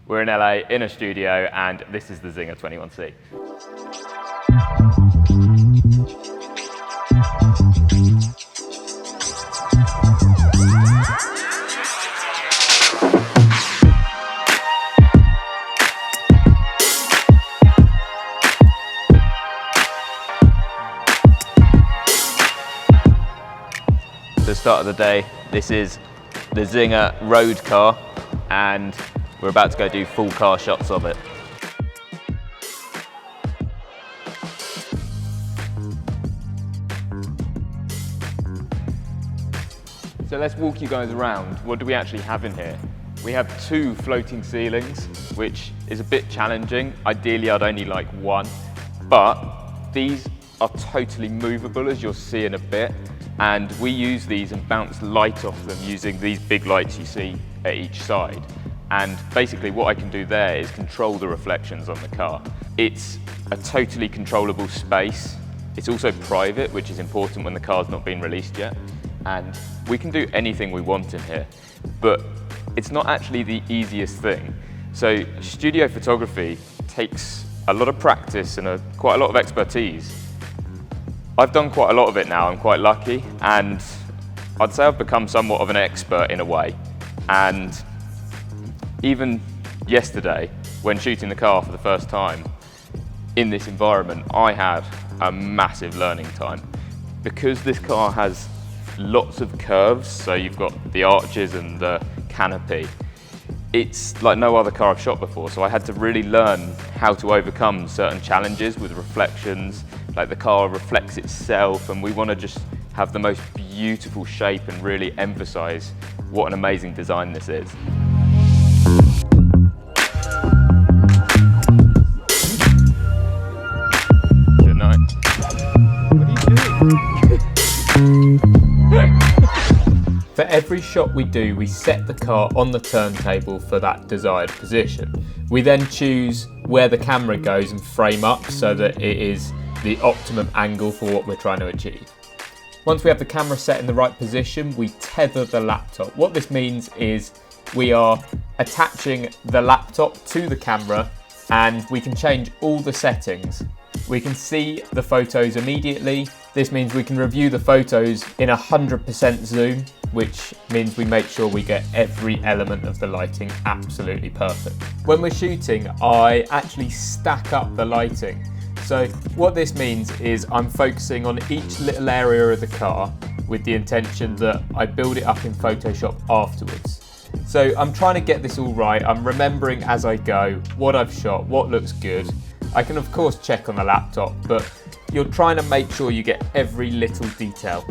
We're in LA, in a studio, and this is the ZINGER 21C. The start of the day, this is the ZINGER road car, and we're about to go do full car shots of it. So let's walk you guys around. What do we actually have in here? We have 2 floating ceilings, which is a bit challenging. Ideally, I'd only like 1, but these are totally movable, as you'll see in a bit. And we use these and bounce light off them using these big lights you see at each side. And basically what I can do there is control the reflections on the car. It's a totally controllable space. It's also private, which is important when the car's not been released yet. And we can do anything we want in here, but it's not actually the easiest thing. So studio photography takes a lot of practice and quite a lot of expertise. I've done quite a lot of it now, I'm quite lucky, and I'd say I've become somewhat of an expert in a way. And even yesterday, when shooting the car for the first time in this environment, I had a massive learning time. Because this car has lots of curves, so you've got the arches and the canopy, it's like no other car I've shot before, so I had to really learn how to overcome certain challenges with reflections. Like the car reflects itself, and we want to just have the most beautiful shape and really emphasize what an amazing design this is. Good night. What are you doing? For every shot we do, we set the car on the turntable for that desired position. We then choose where the camera goes and frame up so that it is the optimum angle for what we're trying to achieve. Once we have the camera set in the right position, we tether the laptop. What this means is we are attaching the laptop to the camera, and we can change all the settings. We can see the photos immediately. This means we can review the photos in 100% zoom, which means we make sure we get every element of the lighting absolutely perfect. When we're shooting, I actually stack up the lighting. So what this means is I'm focusing on each little area of the car with the intention that I build it up in Photoshop afterwards. So I'm trying to get this all right. I'm remembering as I go what I've shot, what looks good. I can of course check on the laptop, but you're trying to make sure you get every little detail.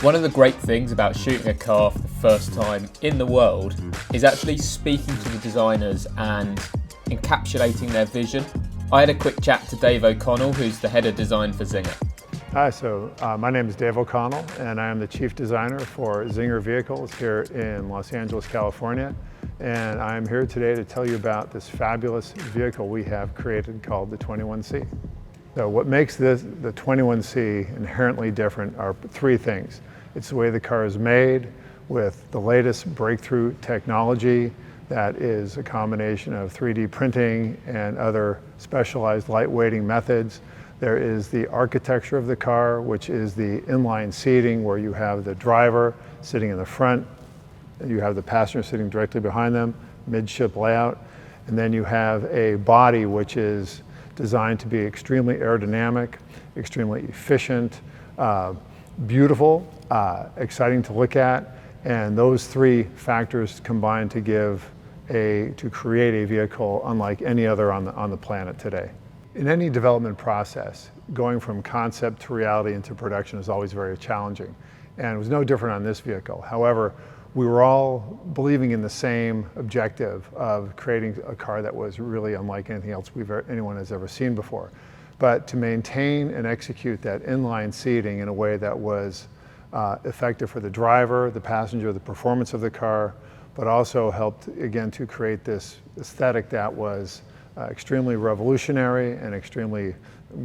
One of the great things about shooting a car for the first time in the world is actually speaking to the designers and encapsulating their vision. I had a quick chat to Dave O'Connell, who's the head of design for ZINGER. Hi, my name is Dave O'Connell, and I am the chief designer for ZINGER vehicles here in Los Angeles, California. And I'm here today to tell you about this fabulous vehicle we have created called the 21C. So what makes the 21C inherently different are 3 things. It's the way the car is made with the latest breakthrough technology that is a combination of 3D printing and other specialized lightweighting methods. There is the architecture of the car, which is the inline seating where you have the driver sitting in the front, you have the passenger sitting directly behind them, midship layout, and then you have a body which is designed to be extremely aerodynamic, extremely efficient, beautiful, exciting to look at, and those 3 factors combine to create a vehicle unlike any other on the planet today. In any development process, going from concept to reality into production is always very challenging, and it was no different on this vehicle. However, we were all believing in the same objective of creating a car that was really unlike anything else anyone has ever seen before. But to maintain and execute that inline seating in a way that was effective for the driver, the passenger, the performance of the car, but also helped, again, to create this aesthetic that was extremely revolutionary and extremely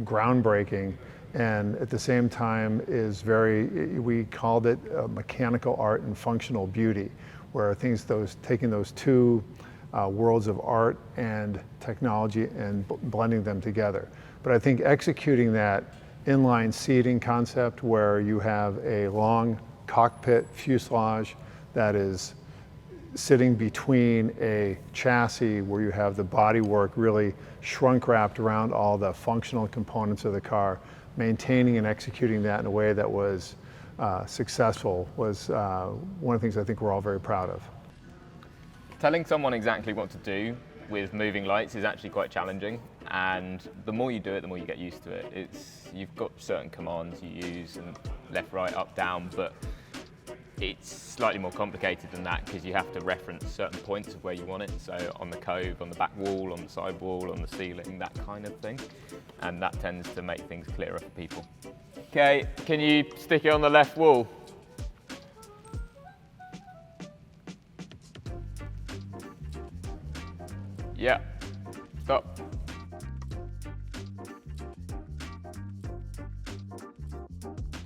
groundbreaking, and at the same time we called it mechanical art and functional beauty, where taking those 2 worlds of art and technology and blending them together. But I think executing that inline seating concept where you have a long cockpit fuselage that is sitting between a chassis where you have the bodywork really shrunk wrapped around all the functional components of the car, maintaining and executing that in a way that was successful was one of the things I think we're all very proud of. Telling someone exactly what to do with moving lights is actually quite challenging, and the more you do it, the more you get used to it. You've got certain commands you use, and left, right, up, down, but it's slightly more complicated than that because you have to reference certain points of where you want it. So on the cove, on the back wall, on the side wall, on the ceiling, that kind of thing. And that tends to make things clearer for people. Okay, can you stick it on the left wall? Yeah, stop.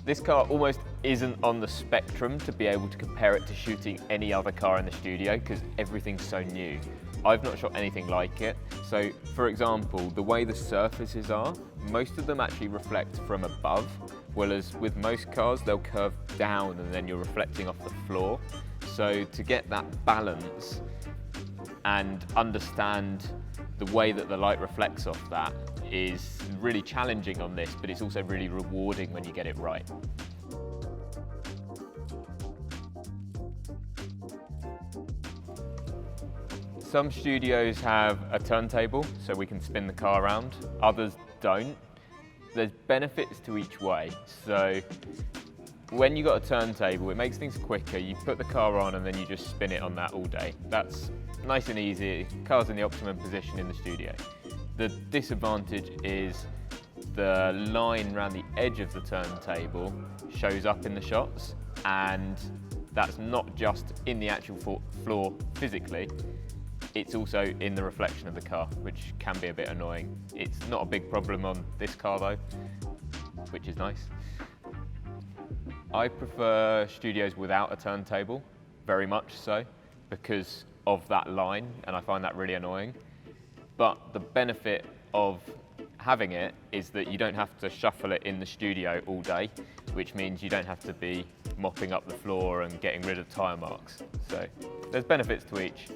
This car almost isn't on the spectrum to be able to compare it to shooting any other car in the studio because everything's so new. I've not shot anything like it. So for example, the way the surfaces are, most of them actually reflect from above, whereas with most cars, they'll curve down and then you're reflecting off the floor. So to get that balance and understand the way that the light reflects off that is really challenging on this, but it's also really rewarding when you get it right. Some studios have a turntable, so we can spin the car around. Others don't. There's benefits to each way. So when you've got a turntable, it makes things quicker. You put the car on and then you just spin it on that all day. That's nice and easy. Car's in the optimum position in the studio. The disadvantage is the line around the edge of the turntable shows up in the shots, and that's not just in the actual floor physically, it's also in the reflection of the car, which can be a bit annoying. It's not a big problem on this car though, which is nice. I prefer studios without a turntable, very much so, because of that line, and I find that really annoying. But the benefit of having it is that you don't have to shuffle it in the studio all day, which means you don't have to be mopping up the floor and getting rid of tyre marks. So there's benefits to each.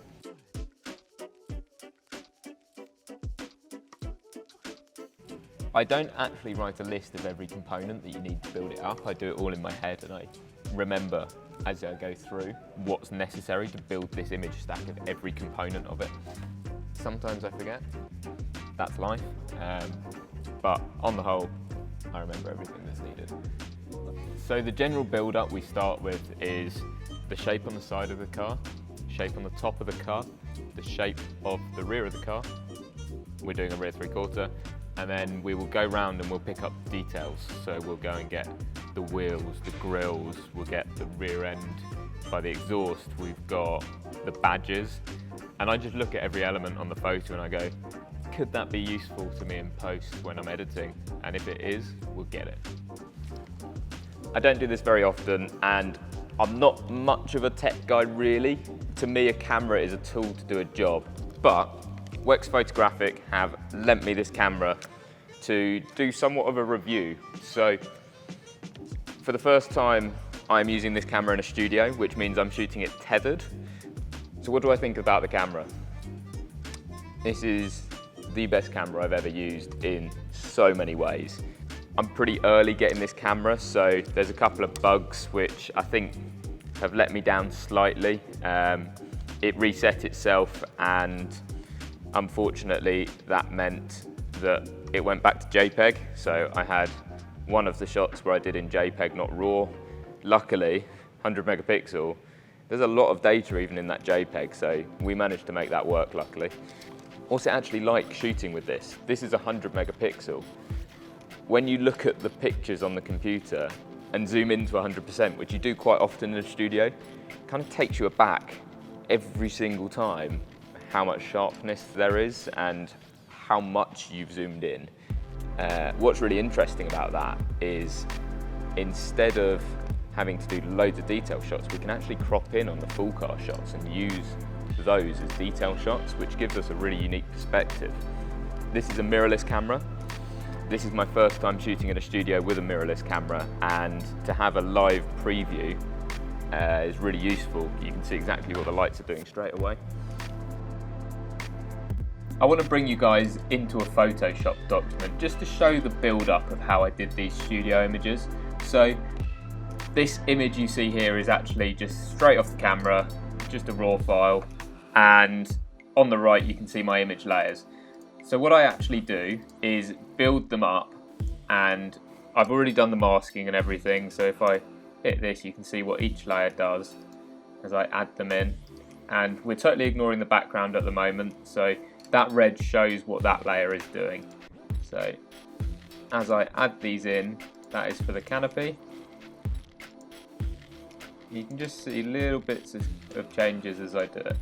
I don't actually write a list of every component that you need to build it up. I do it all in my head, and I remember as I go through what's necessary to build this image stack of every component of it. Sometimes I forget, that's life, but on the whole, I remember everything that's needed. So the general build-up we start with is the shape on the side of the car, shape on the top of the car, the shape of the rear of the car. We're doing a rear 3/4, and then we will go round and we'll pick up details. So we'll go and get the wheels, the grills, we'll get the rear end by the exhaust, we've got the badges. And I just look at every element on the photo and I go, could that be useful to me in post when I'm editing? And if it is, we'll get it. I don't do this very often, and I'm not much of a tech guy really. To me, a camera is a tool to do a job, but WEX Photographic have lent me this camera to do somewhat of a review. So for the first time, I'm using this camera in a studio, which means I'm shooting it tethered. So what do I think about the camera? This is the best camera I've ever used in so many ways. I'm pretty early getting this camera, so there's a couple of bugs which I think have let me down slightly. It reset itself, and unfortunately that meant that it went back to JPEG. So I had one of the shots where I did in JPEG, not RAW. Luckily, 100 megapixel, there's a lot of data even in that JPEG, so we managed to make that work, luckily. What's it actually like shooting with this? This is 100 megapixel. When you look at the pictures on the computer and zoom into 100%, which you do quite often in a studio, it kind of takes you aback every single time how much sharpness there is and how much you've zoomed in. What's really interesting about that is instead of having to do loads of detail shots, we can actually crop in on the full car shots and use those as detail shots, which gives us a really unique perspective. This is a mirrorless camera. This is my first time shooting in a studio with a mirrorless camera, and to have a live preview is really useful. You can see exactly what the lights are doing straight away. I want to bring you guys into a Photoshop document just to show the build-up of how I did these studio images. So this image you see here is actually just straight off the camera, just a raw file, and on the right you can see my image layers. So what I actually do is build them up, and I've already done the masking and everything, so if I hit this you can see what each layer does as I add them in, and we're totally ignoring the background at the moment, so that red shows what that layer is doing. So as I add these in, that is for the canopy. You can just see little bits of changes as I do it.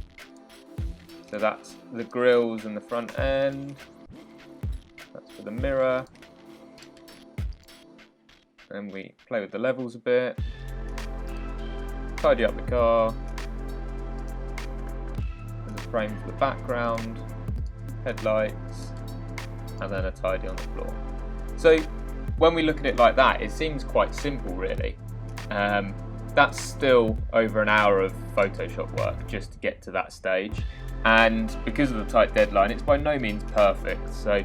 So that's the grills and the front end. That's for the mirror. And we play with the levels a bit. Tidy up the car. And the frame for the background. Headlights. And then a tidy on the floor. So when we look at it like that, it seems quite simple really. That's still over an hour of Photoshop work just to get to that stage. And because of the tight deadline, it's by no means perfect, so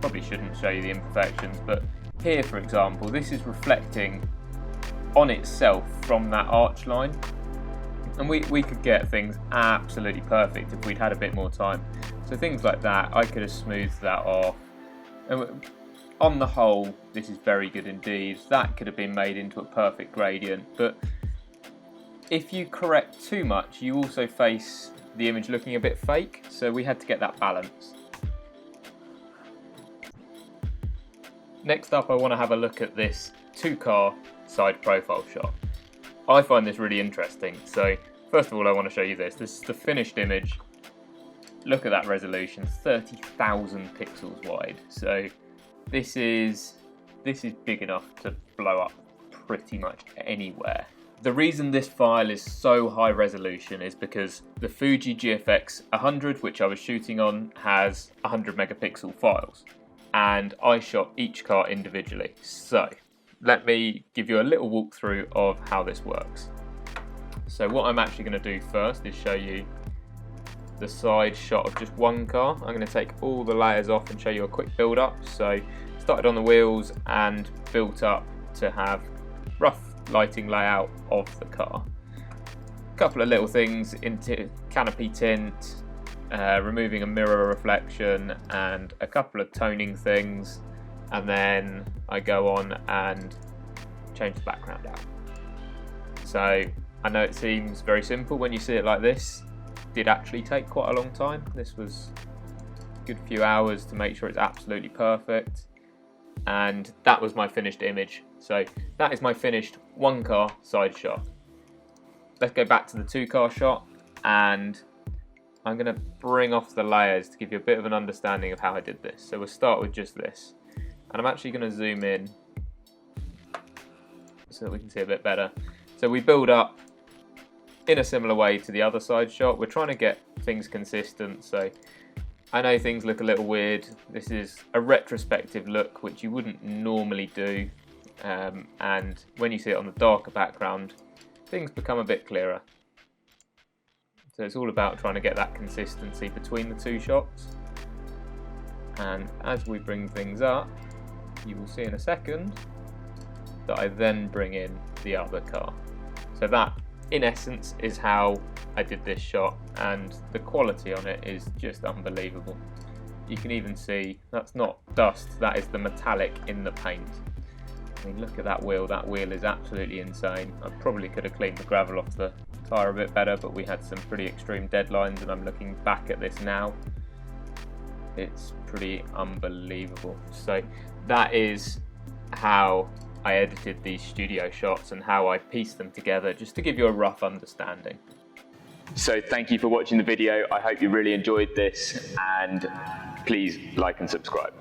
probably shouldn't show you the imperfections, but here for example, this is reflecting on itself from that arch line, and we could get things absolutely perfect if we'd had a bit more time. So things like that, I could have smoothed that off. And on the whole, this is very good indeed. That could have been made into a perfect gradient, but if you correct too much, you also face the image looking a bit fake, so we had to get that balance. Next up, I want to have a look at this two-car side profile shot. I find this really interesting, so first of all I want to show you this. This is the finished image. Look at that resolution, 30,000 pixels wide. So this is big enough to blow up pretty much anywhere. The reason this file is so high resolution is because the Fuji GFX100, which I was shooting on, has 100 megapixel files, and I shot each car individually. So let me give you a little walkthrough of how this works. So what I'm actually going to do first is show you the side shot of just one car. I'm going to take all the layers off and show you a quick build up. So started on the wheels and built up to have rough lighting layout of the car. A couple of little things into canopy tint, removing a mirror reflection, and a couple of toning things, and then I go on and change the background out. So I know it seems very simple when you see it like this. It did actually take quite a long time. This was a good few hours to make sure it's absolutely perfect. And that was my finished image. So that is my finished one car side shot. Let's go back to the two car shot, and I'm going to bring off the layers to give you a bit of an understanding of how I did this. So we'll start with just this, and I'm actually going to zoom in so that we can see a bit better. So we build up in a similar way to the other side shot. We're trying to get things consistent, so I know things look a little weird. This is a retrospective look, which you wouldn't normally do, and when you see it on the darker background, things become a bit clearer. So it's all about trying to get that consistency between the two shots. And as we bring things up, you will see in a second that I then bring in the other car. So that, in essence, is how I did this shot, and the quality on it is just unbelievable. You can even see that's not dust, that is the metallic in the paint. I mean, look at that wheel is absolutely insane. I probably could have cleaned the gravel off the tyre a bit better, but we had some pretty extreme deadlines, and I'm looking back at this now. It's pretty unbelievable. So that is how I edited these studio shots and how I pieced them together, just to give you a rough understanding. So thank you for watching the video. I hope you really enjoyed this, and please like and subscribe.